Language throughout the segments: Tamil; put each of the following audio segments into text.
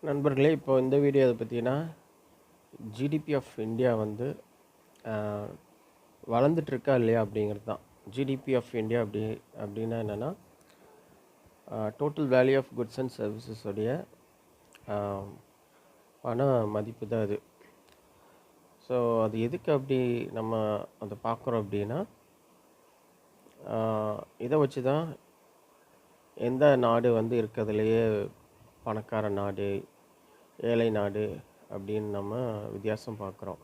நண்பர்களே, இப்போ இந்த வீடியோ எதை பற்றினா ஜிடிபி ஆஃப் இந்தியா வந்து வளர்ந்துட்டுருக்கா இல்லையா அப்படிங்கிறது தான். ஜிடிபி ஆஃப் இந்தியா அப்படின்னா என்னென்னா, total value of goods and services உடைய பண மதிப்பு தான் அது. ஸோ அது எதுக்கு அப்படி நம்ம அதை பார்க்குறோம் அப்படின்னா, இதை வச்சு தான் எந்த நாடு வந்து இருக்கிறதுலையே பணக்கார நாடு, ஏழை நாடு அப்படின்னு நம்ம வித்தியாசம் பார்க்குறோம்.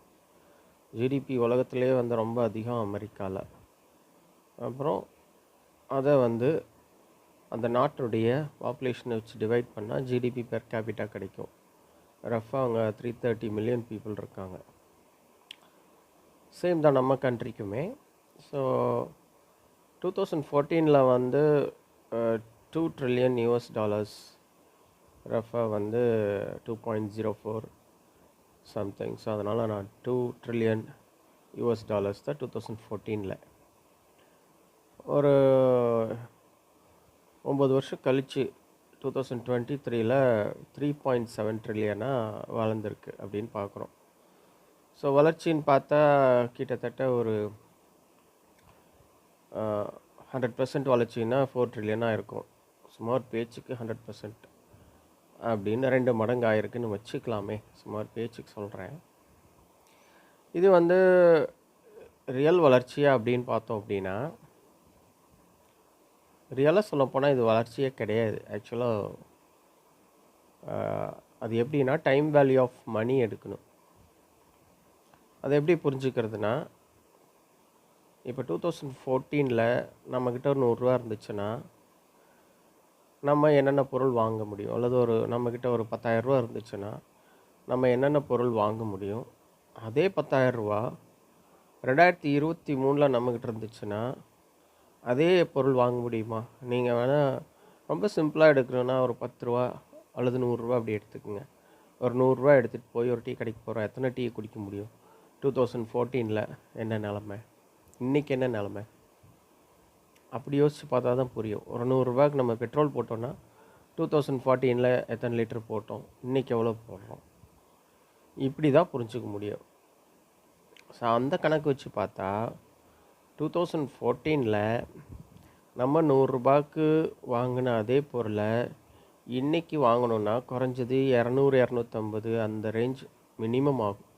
ஜிடிபி உலகத்திலே வந்து ரொம்ப அதிகம் அமெரிக்காவில். அப்புறம் அதை வந்து அந்த நாட்டுடைய பாப்புலேஷனை வச்சு டிவைட் பண்ணால் ஜிடிபி பெர் கேபிட்டா கிடைக்கும். ரஃபாக அவங்க 330 மில்லியன் பீப்புள் இருக்காங்க. சேம் தான் நம்ம கண்ட்ரிக்குமே. ஸோ 2014 வந்து $2 ட்ரில்லியன் ரஃபாக வந்து 2.04 சம்திங். ஸோ அதனால் நான் $2 ட்ரில்லியன் தான் 2014. ஒரு 9 வருஷம் கழித்து 2023 3.7 ட்ரில்லியனாக வளர்ந்துருக்கு அப்படின்னு பார்க்குறோம். ஸோ வளர்ச்சின்னு பார்த்தா கிட்டத்தட்ட ஒரு 100% வளர்ச்சின்னா 4 ட்ரில்லியனாக இருக்கும். சுமார் பேச்சுக்கு 100% அப்படின்னு 2 மடங்கு ஆயிருக்குன்னு வச்சுக்கலாமே. சுமார் பேச்சுக்கு சொல்கிறேன். இது வந்து ரியல் வளர்ச்சியா அப்படின்னு பார்த்தோம் அப்படின்னா, ரியலாக சொல்லப்போனால் இது வளர்ச்சியே கிடையாது. ஆக்சுவலாக அது எப்படின்னா, டைம் வேல்யூ ஆஃப் மணி எடுக்கணும். அதை எப்படி புரிஞ்சுக்கிறதுனா, இப்போ 2014 நம்மக்கிட்ட ஒரு $100 இருந்துச்சுன்னா நம்ம என்னென்ன பொருள் வாங்க முடியும், அல்லது நம்மக்கிட்ட ஒரு $10,000 இருந்துச்சுன்னா நம்ம என்னென்ன பொருள் வாங்க முடியும். அதே $10,000 2023 நம்மக்கிட்ட இருந்துச்சுன்னா அதே பொருள் வாங்க முடியுமா? நீங்கள் வேணால் ரொம்ப சிம்பிளாக எடுக்கணுன்னா ஒரு $10 அல்லது $100 அப்படி எடுத்துக்கோங்க. ஒரு $100 எடுத்துகிட்டு போய் ஒரு டீ கடைக்கு போகிறோம். எத்தனை டீ குடிக்க முடியும்? 2014 என்ன நிலமை, இன்றைக்கி என்ன நிலமை, அப்படி யோசித்து பார்த்தா தான் புரியும். ஒரு $100 நம்ம பெட்ரோல் போட்டோன்னா 2014 எத்தனை லிட்டர் போட்டோம், இன்றைக்கி எவ்வளோ போடுறோம், இப்படி தான் புரிஞ்சுக்க முடியும். ஸோ அந்த கணக்கு வச்சு பார்த்தா 2014 நம்ம $100 வாங்கின அதே பொருளை இன்றைக்கி வாங்கணுன்னா குறைஞ்சது 200 250 அந்த ரேஞ்ச் மினிமம் ஆகும்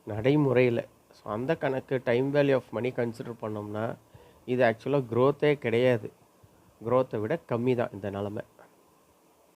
நடைமுறையில். ஸோ அந்த கணக்கு time value of money consider பண்ணோம்னா இது ஆக்சுவலாக க்ரோத்தே கிடையாது. க்ரோத்தை விட கம்மி தான் இந்த நிலமை.